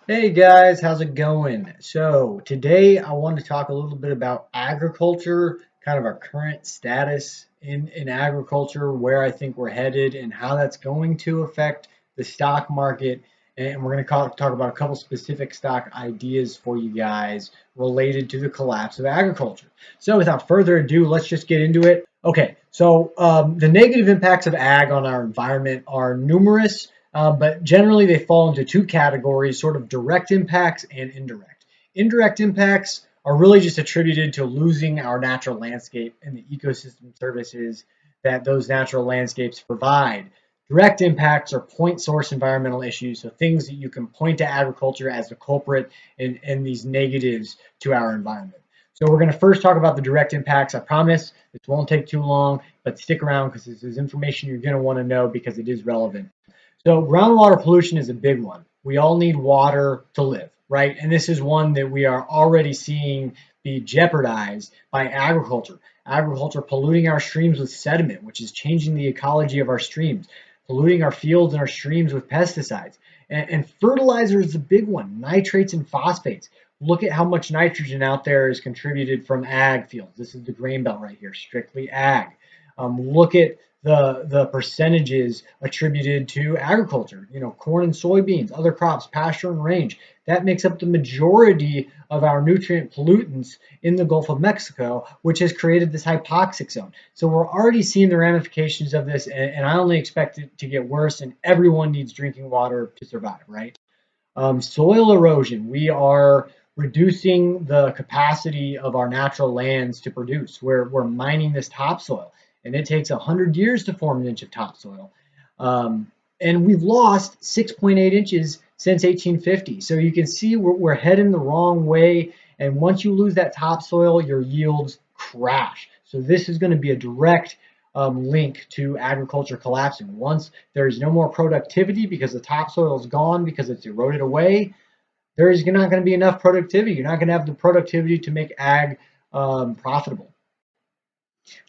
Hey guys, how's it going? So today I want to talk a little bit about agriculture, kind of our current status in agriculture, where I think we're headed, and how that's going to affect the stock market. And we're going to talk about a couple specific stock ideas for you guys related to the collapse of agriculture. So without further ado, let's just get into it. Okay, so the negative impacts of ag on our environment are numerous, but generally, they fall into two categories, sort of direct impacts and indirect. Indirect impacts are really just attributed to losing our natural landscape and the ecosystem services that those natural landscapes provide. Direct impacts are point source environmental issues, so things that you can point to agriculture as the culprit in these negatives to our environment. So we're going to first talk about the direct impacts. I promise this won't take too long, but stick around because this is information you're going to want to know because it is relevant. So groundwater pollution is a big one. We all need water to live, right? And this is one that we are already seeing be jeopardized by agriculture. Agriculture polluting our streams with sediment, which is changing the ecology of our streams, polluting our fields and our streams with pesticides. And fertilizer is the big one, nitrates and phosphates. Look at how much nitrogen out there is contributed from ag fields. This is the grain belt right here, strictly ag. Look at the percentages attributed to agriculture, corn and soybeans, other crops, pasture and range. That makes up the majority of our nutrient pollutants in the Gulf of Mexico, which has created this hypoxic zone. So we're already seeing the ramifications of this, and I only expect it to get worse, and everyone needs drinking water to survive, right? Soil erosion. We are reducing the capacity of our natural lands to produce. We're mining this topsoil, and it takes 100 years to form an inch of topsoil. And we've lost 6.8 inches since 1850. So you can see we're heading the wrong way. And once you lose that topsoil, your yields crash. So this is going to be a direct link to agriculture collapsing. Once there's no more productivity because the topsoil is gone because it's eroded away, there's not going to be enough productivity. You're not going to have the productivity to make ag profitable.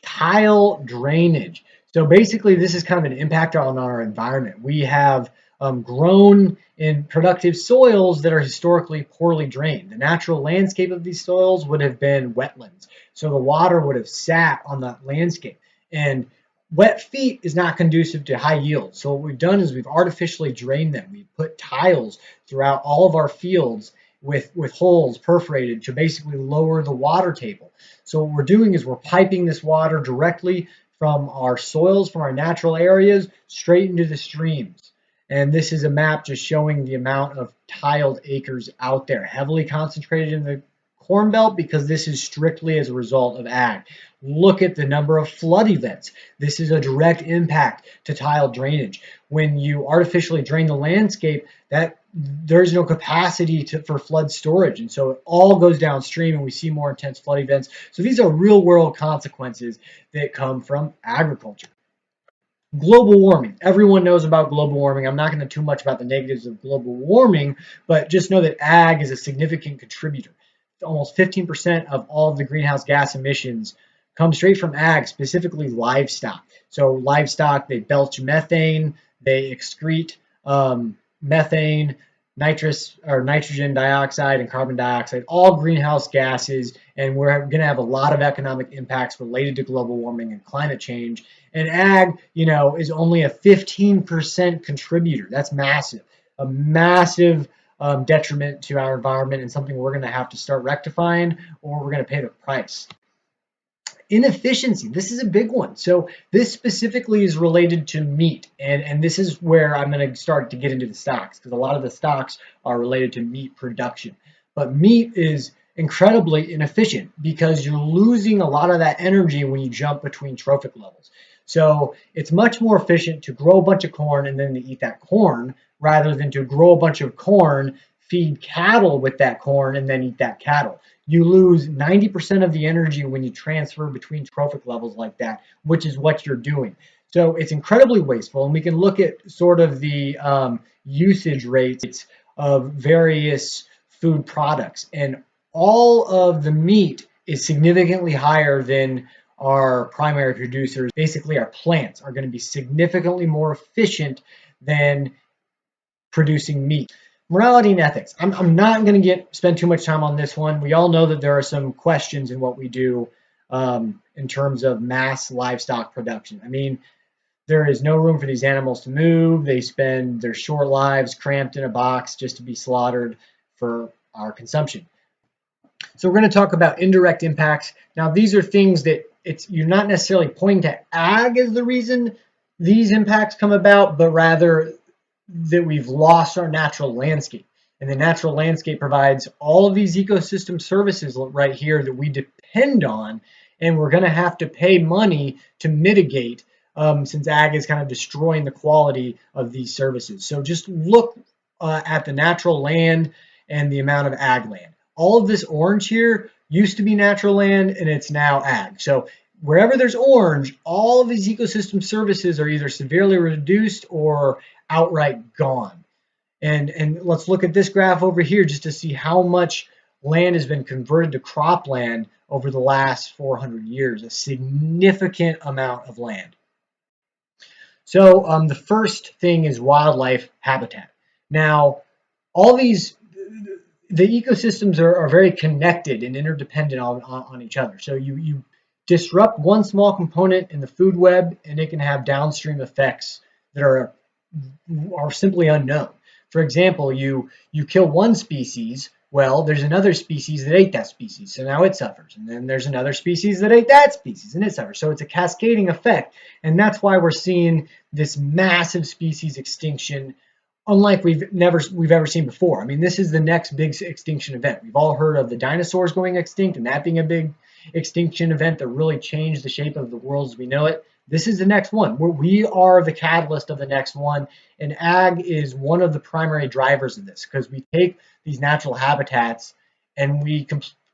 Tile drainage. So basically, this is kind of an impact on our environment. We have grown in productive soils that are historically poorly drained. The natural landscape of these soils would have been wetlands. So the water would have sat on that landscape. And wet feet is not conducive to high yield. So what we've done is we've artificially drained them. We put tiles throughout all of our fields with holes perforated to basically lower the water table. So what we're doing is we're piping this water directly from our soils, from our natural areas, straight into the streams. And this is a map just showing the amount of tiled acres out there, heavily concentrated in the Corn Belt because this is strictly as a result of ag. Look at the number of flood events. This is a direct impact to tile drainage. When you artificially drain the landscape, that there's no capacity for flood storage, and so it all goes downstream and we see more intense flood events. So these are real world consequences that come from agriculture. Global warming. Everyone knows about global warming. I'm not going to too much about the negatives of global warming, but just know that ag is a significant contributor. Almost 15% of all of the greenhouse gas emissions come straight from ag, specifically livestock. So livestock, they belch methane, they excrete methane, nitrous or nitrogen dioxide and carbon dioxide, all greenhouse gases, and we're going to have a lot of economic impacts related to global warming and climate change. And ag, is only a 15% contributor. That's massive, a massive detriment to our environment, and something we're going to have to start rectifying, or we're going to pay the price. Inefficiency. This is a big one. So this specifically is related to meat. And this is where I'm going to start to get into the stocks, because a lot of the stocks are related to meat production. But meat is incredibly inefficient because you're losing a lot of that energy when you jump between trophic levels. So it's much more efficient to grow a bunch of corn and then to eat that corn rather than to grow a bunch of corn, feed cattle with that corn, and then eat that cattle. You lose 90% of the energy when you transfer between trophic levels like that, which is what you're doing. So it's incredibly wasteful, and we can look at sort of the usage rates of various food products, and all of the meat is significantly higher than our primary producers. Basically, our plants are going to be significantly more efficient than producing meat. Morality and ethics. I'm not going to spend too much time on this one. We all know that there are some questions in what we do in terms of mass livestock production. I mean, there is no room for these animals to move. They spend their short lives cramped in a box just to be slaughtered for our consumption. So we're going to talk about indirect impacts. Now, these are things that you're not necessarily pointing to ag as the reason these impacts come about, but rather that we've lost our natural landscape. And the natural landscape provides all of these ecosystem services right here that we depend on, and we're going to have to pay money to mitigate since ag is kind of destroying the quality of these services. So just look at the natural land and the amount of ag land. All of this orange here used to be natural land and it's now ag. So wherever there's orange, all of these ecosystem services are either severely reduced or outright gone. And let's look at this graph over here just to see how much land has been converted to cropland over the last 400 years, a significant amount of land. So the first thing is wildlife habitat. Now, all these, the ecosystems are very connected and interdependent on each other. So you disrupt one small component in the food web and it can have downstream effects that are simply unknown. For example, you kill one species, well, there's another species that ate that species, so now it suffers. And then there's another species that ate that species, and it suffers. So it's a cascading effect, and that's why we're seeing this massive species extinction, unlike we've ever seen before. I mean, this is the next big extinction event. We've all heard of the dinosaurs going extinct, and that being a big extinction event that really changed the shape of the world as we know it. This is the next one. We are the catalyst of the next one, and ag is one of the primary drivers of this because we take these natural habitats and we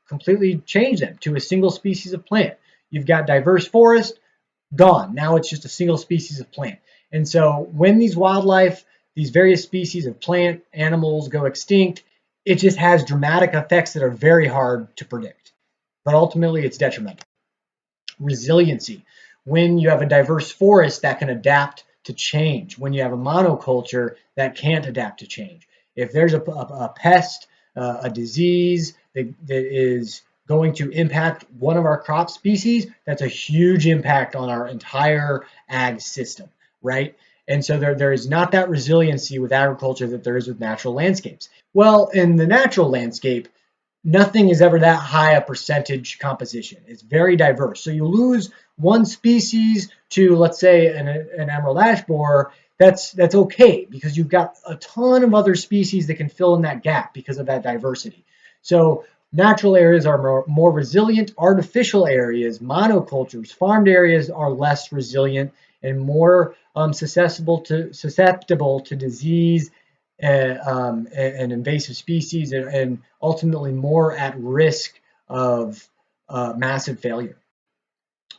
completely change them to a single species of plant. You've got diverse forest, gone. Now it's just a single species of plant. And so when these various species of plant, animals go extinct, it just has dramatic effects that are very hard to predict. But ultimately, it's detrimental. Resiliency. When you have a diverse forest that can adapt to change, when you have a monoculture that can't adapt to change. If there's a pest, a disease that is going to impact one of our crop species, that's a huge impact on our entire ag system, right? And so there is not that resiliency with agriculture that there is with natural landscapes. Well, in the natural landscape, nothing is ever that high a percentage composition. It's very diverse. So you lose one species to, let's say, an emerald ash borer, that's okay because you've got a ton of other species that can fill in that gap because of that diversity. So natural areas are more resilient. Artificial areas, monocultures, farmed areas are less resilient and more susceptible to disease and invasive species, and ultimately more at risk of massive failure.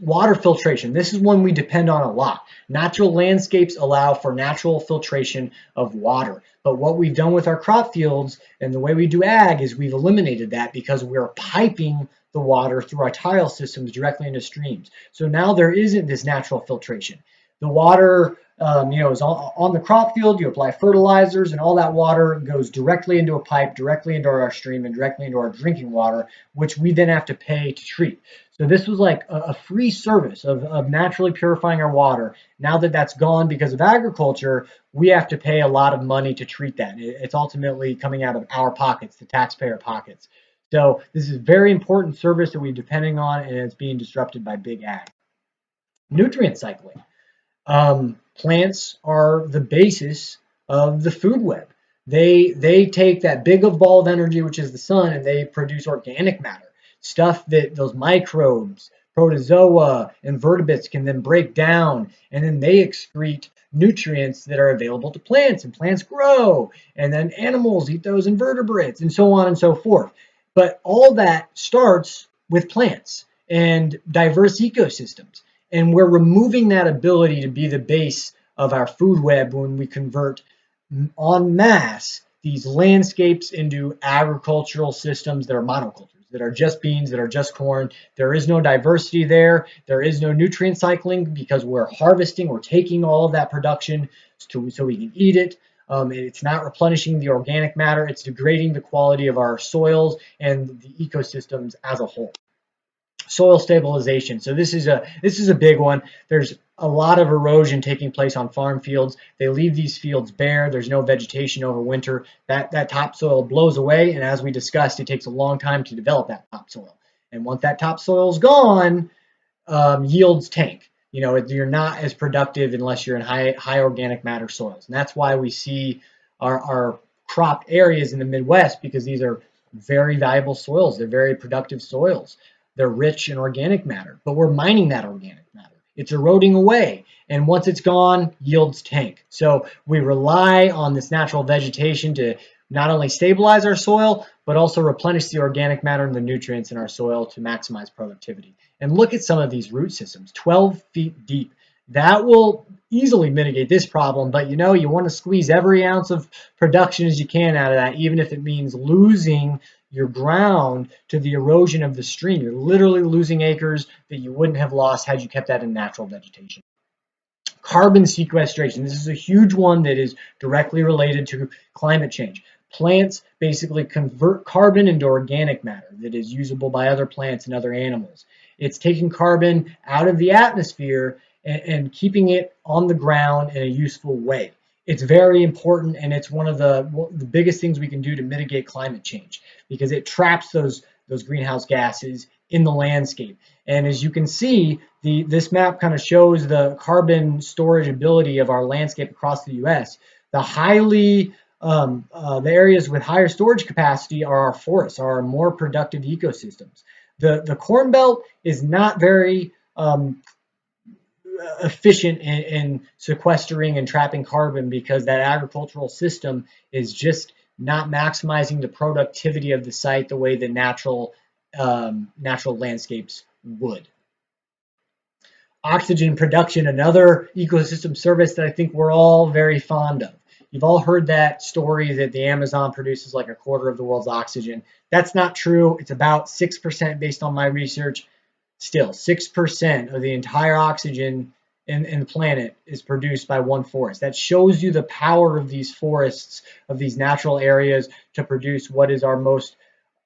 Water filtration. This is one we depend on a lot. Natural landscapes allow for natural filtration of water. But what we've done with our crop fields and the way we do ag is we've eliminated that because we're piping the water through our tile systems directly into streams. So now there isn't this natural filtration. The water is on the crop field, you apply fertilizers and all that water goes directly into a pipe, directly into our stream and directly into our drinking water, which we then have to pay to treat. So this was like a free service of naturally purifying our water. Now that that's gone because of agriculture, we have to pay a lot of money to treat that. It's ultimately coming out of our pockets, the taxpayer pockets. So this is a very important service that we're depending on, and it's being disrupted by big ag. Nutrient cycling. Plants are the basis of the food web. They take that big of ball of energy, which is the sun, and they produce organic matter, stuff that those microbes, protozoa, invertebrates can then break down, and then they excrete nutrients that are available to plants, and plants grow, and then animals eat those invertebrates, and so on and so forth. But all that starts with plants and diverse ecosystems. And we're removing that ability to be the base of our food web when we convert en masse these landscapes into agricultural systems that are monocultures, that are just beans, that are just corn. There is no diversity there. There is no nutrient cycling because we're harvesting, we're taking all of that production so we can eat it. It's not replenishing the organic matter. It's degrading the quality of our soils and the ecosystems as a whole. Soil stabilization. So this is a big one. There's a lot of erosion taking place on farm fields. They leave these fields bare. There's no vegetation over winter. That topsoil blows away, and as we discussed, it takes a long time to develop that topsoil. And once that topsoil's gone, yields tank. You're not as productive unless you're in high organic matter soils, and that's why we see our cropped areas in the Midwest, because these are very valuable soils. They're very productive soils. They're rich in organic matter, but we're mining that organic matter. It's eroding away, and once it's gone, yields tank. So we rely on this natural vegetation to not only stabilize our soil, but also replenish the organic matter and the nutrients in our soil to maximize productivity. And look at some of these root systems, 12 feet deep. That will easily mitigate this problem, but you want to squeeze every ounce of production as you can out of that, even if it means losing your ground to the erosion of the stream. You're literally losing acres that you wouldn't have lost had you kept that in natural vegetation. Carbon sequestration. This is a huge one that is directly related to climate change. Plants basically convert carbon into organic matter that is usable by other plants and other animals. It's taking carbon out of the atmosphere and keeping it on the ground in a useful way. It's very important, and it's one of the biggest things we can do to mitigate climate change, because it traps those greenhouse gases in the landscape. And as you can see, this map kind of shows the carbon storage ability of our landscape across the U.S. The areas with higher storage capacity are our forests, are our more productive ecosystems. The Corn Belt is not very efficient in sequestering and trapping carbon, because that agricultural system is just not maximizing the productivity of the site the way that natural landscapes would. Oxygen production, another ecosystem service that I think we're all very fond of. You've all heard that story that the Amazon produces like a quarter of the world's oxygen. That's not true. It's about 6% based on my research. Still, 6% of the entire oxygen in the planet is produced by one forest. That shows you the power of these forests, of these natural areas, to produce what is our most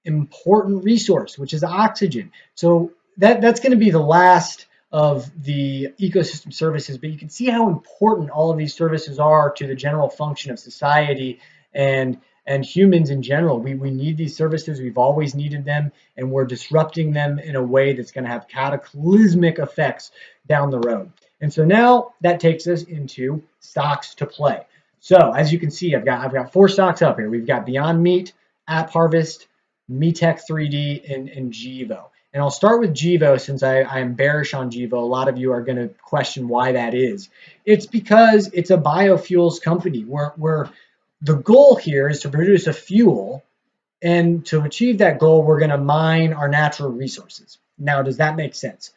important resource, which is oxygen. So that's going to be the last of the ecosystem services, but you can see how important all of these services are to the general function of society and humans in general. We need these services. We've always needed them, and we're disrupting them in a way that's going to have cataclysmic effects down the road. And so now that takes us into stocks to play. So as you can see, I've got 4 stocks up here. We've got Beyond Meat, AppHarvest, Meatech 3D, and Gevo. And I'll start with Gevo, since I am bearish on Gevo. A lot of you are going to question why that is. It's because it's a biofuels company where the goal here is to produce a fuel, and to achieve that goal, we're going to mine our natural resources. Now, does that make sense?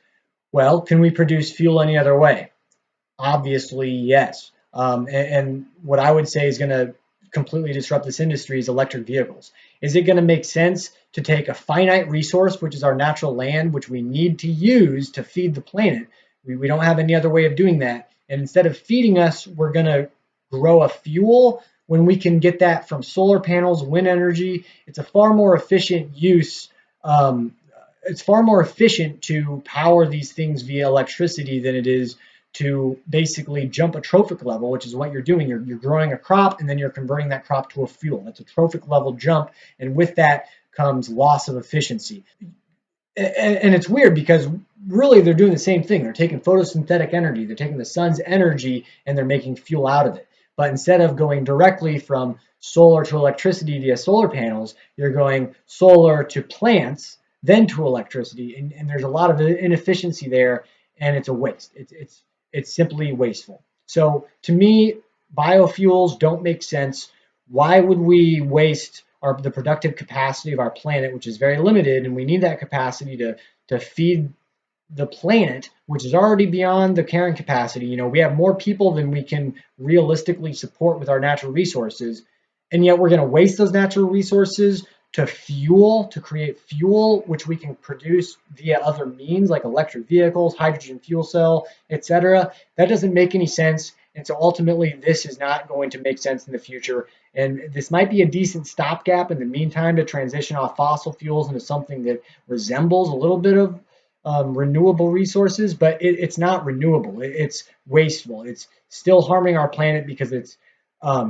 Well, can we produce fuel any other way? Obviously, yes. And what I would say is going to completely disrupt this industry is electric vehicles. Is it going to make sense to take a finite resource, which is our natural land, which we need to use to feed the planet? We don't have any other way of doing that. And instead of feeding us, we're going to grow a fuel when we can get that from solar panels, wind energy. It's a far more efficient use. It's far more efficient to power these things via electricity than it is to basically jump a trophic level, which is what you're doing. You're growing a crop, and then you're converting that crop to a fuel. That's a trophic level jump, and with that comes loss of efficiency. And it's weird, because really they're doing the same thing. They're taking photosynthetic energy, they're taking the sun's energy, and they're making fuel out of it. But instead of going directly from solar to electricity via solar panels, you're going solar to plants, then to electricity, and there's a lot of inefficiency there, and it's a waste. It's simply wasteful. So to me, biofuels don't make sense. Why would we waste the productive capacity of our planet, which is very limited, and we need that capacity to feed the planet, which is already beyond the carrying capacity. We have more people than we can realistically support with our natural resources, and yet we're going to waste those natural resources to create fuel, which we can produce via other means like electric vehicles, hydrogen fuel cell, etc. That doesn't make any sense, And so ultimately, this is not going to make sense in the future. And this might be a decent stopgap in the meantime to transition off fossil fuels into something that resembles a little bit of renewable resources, but it's not renewable. It's wasteful. It's still harming our planet because it's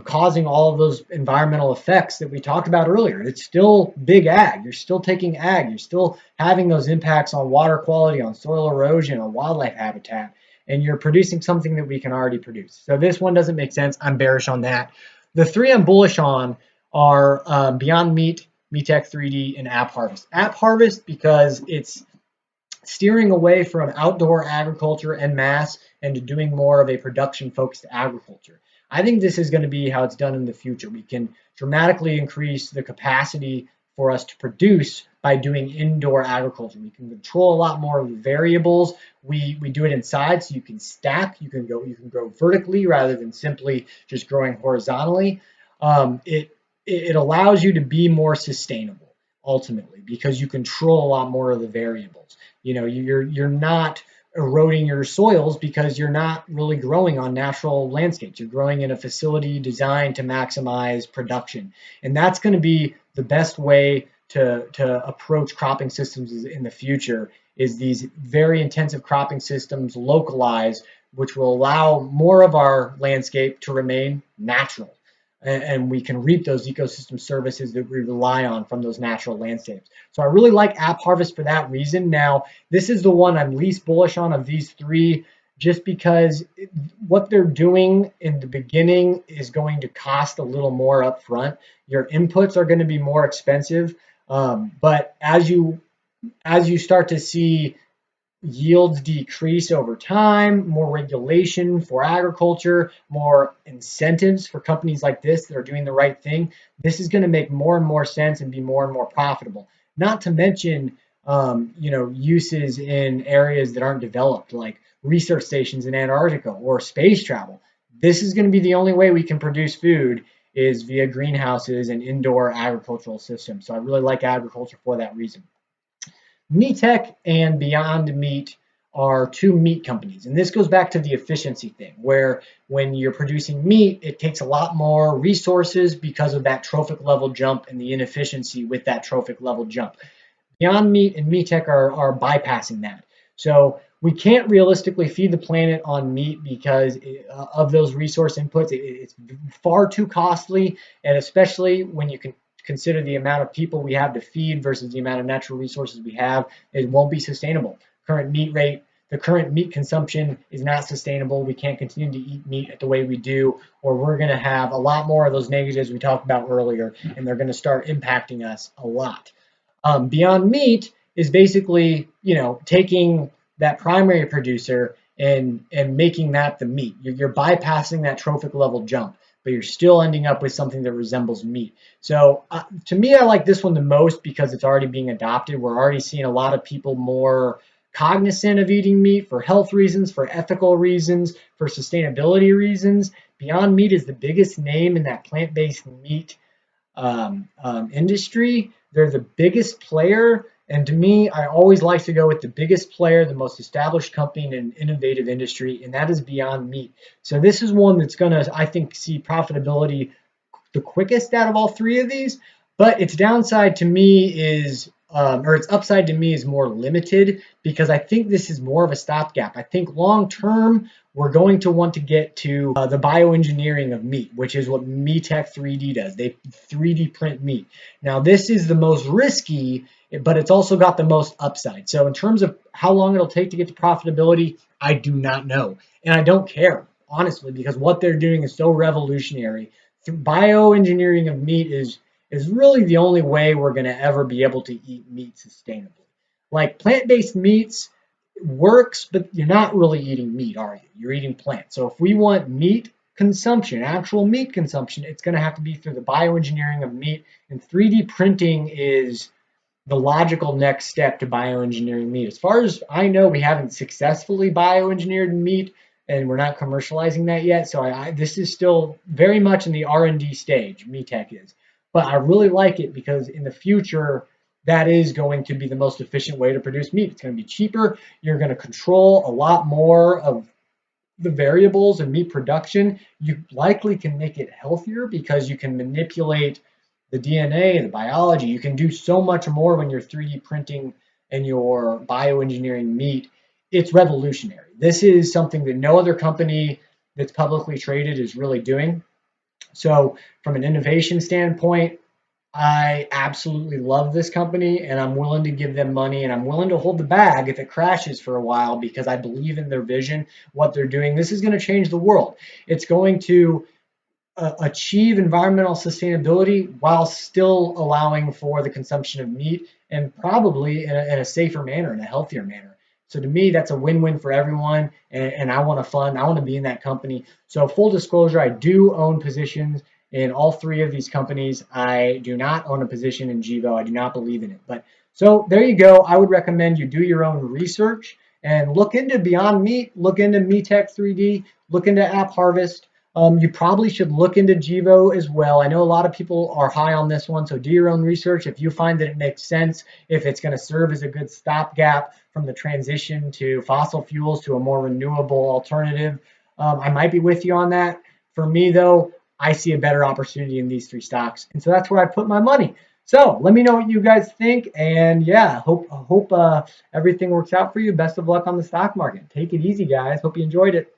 causing all of those environmental effects that we talked about earlier. It's still big ag. You're still taking ag. You're still having those impacts on water quality, on soil erosion, on wildlife habitat, and you're producing something that we can already produce. So this one doesn't make sense. I'm bearish on that. The three I'm bullish on are Beyond Meat, Meatech 3D, and AppHarvest. AppHarvest because it's steering away from outdoor agriculture en masse and to doing more of a production focused agriculture. I think this is going to be how it's done in the future. We can dramatically increase the capacity for us to produce by doing indoor agriculture. We can control a lot more of the variables. We do it inside, so you can stack. You can grow vertically rather than simply just growing horizontally. It allows you to be more sustainable ultimately because you control a lot more of the variables. You know, you're not eroding your soils because you're not really growing on natural landscapes. You're growing in a facility designed to maximize production. And that's going to be the best way to approach cropping systems in the future is these very intensive cropping systems localized, which will allow more of our landscape to remain natural. And we can reap those ecosystem services that we rely on from those natural landscapes. So I really like AppHarvest for that reason. Now, this is the one I'm least bullish on of these three, just because what they're doing in the beginning is going to cost a little more upfront. Your inputs are going to be more expensive, but as you start to see yields decrease over time, more regulation for agriculture, more incentives for companies like this that are doing the right thing. This is going to make more and more sense and be more and more profitable. Not to mention, uses in areas that aren't developed, like research stations in Antarctica or space travel. This is going to be the only way we can produce food is via greenhouses and indoor agricultural systems. So I really like agriculture for that reason. Meatech and Beyond Meat are two meat companies. And this goes back to the efficiency thing, where when you're producing meat, it takes a lot more resources because of that trophic level jump and the inefficiency with that trophic level jump. Beyond Meat and Meatech are bypassing that. So we can't realistically feed the planet on meat because of those resource inputs. It's far too costly, and especially when you can consider the amount of people we have to feed versus the amount of natural resources we have, it won't be sustainable. The current meat consumption is not sustainable. We can't continue to eat meat the way we do, or we're going to have a lot more of those negatives we talked about earlier, and they're going to start impacting us a lot. Beyond Meat is basically, taking that primary producer and making that the meat. You're bypassing that trophic level jump, but you're still ending up with something that resembles meat. So to me, I like this one the most because it's already being adopted. We're already seeing a lot of people more cognizant of eating meat for health reasons, for ethical reasons, for sustainability reasons. Beyond Meat is the biggest name in that plant-based meat industry. They're the biggest player. And to me, I always like to go with the biggest player, the most established company in an innovative industry, and that is Beyond Meat. So this is one that's going to, I think, see profitability the quickest out of all three of these. But its downside to me is, or its upside to me is more limited because I think this is more of a stopgap. I think long term, we're going to want to get to the bioengineering of meat, which is what Meatech 3D does. They 3D print meat. Now, this is the most risky, but it's also got the most upside. So in terms of how long it'll take to get to profitability, I do not know. And I don't care, honestly, because what they're doing is so revolutionary. Bioengineering of meat is really the only way we're going to ever be able to eat meat sustainably. Like plant-based meats works, but you're not really eating meat, are you? You're eating plants. So if we want meat consumption, actual meat consumption, it's going to have to be through the bioengineering of meat, and 3D printing is the logical next step to bioengineering meat. As far as I know, we haven't successfully bioengineered meat, and we're not commercializing that yet. So this is still very much in the R&D stage, Meatech is. But I really like it because in the future, that is going to be the most efficient way to produce meat. It's going to be cheaper. You're going to control a lot more of the variables in meat production, you likely can make it healthier because you can manipulate the DNA, the biology. You can do so much more when you're 3D printing and you're bioengineering meat. It's revolutionary. This is something that no other company that's publicly traded is really doing. So, from an innovation standpoint, I absolutely love this company and I'm willing to give them money and I'm willing to hold the bag if it crashes for a while because I believe in their vision, what they're doing. This is going to change the world. It's going to achieve environmental sustainability while still allowing for the consumption of meat and probably in a safer manner, in a healthier manner. So to me, that's a win-win for everyone, and I want to fund. I want to be in that company. So full disclosure, I do own positions in all three of these companies. I do not own a position in Gevo. I do not believe in it. But so there you go. I would recommend you do your own research and look into Beyond Meat, look into Meatech 3D, look into AppHarvest. You probably should look into Gevo as well. I know a lot of people are high on this one, so do your own research. If you find that it makes sense, if it's going to serve as a good stopgap from the transition to fossil fuels to a more renewable alternative, I might be with you on that. For me, though, I see a better opportunity in these three stocks, and so that's where I put my money. So let me know what you guys think, and yeah, hope everything works out for you. Best of luck on the stock market. Take it easy, guys. Hope you enjoyed it.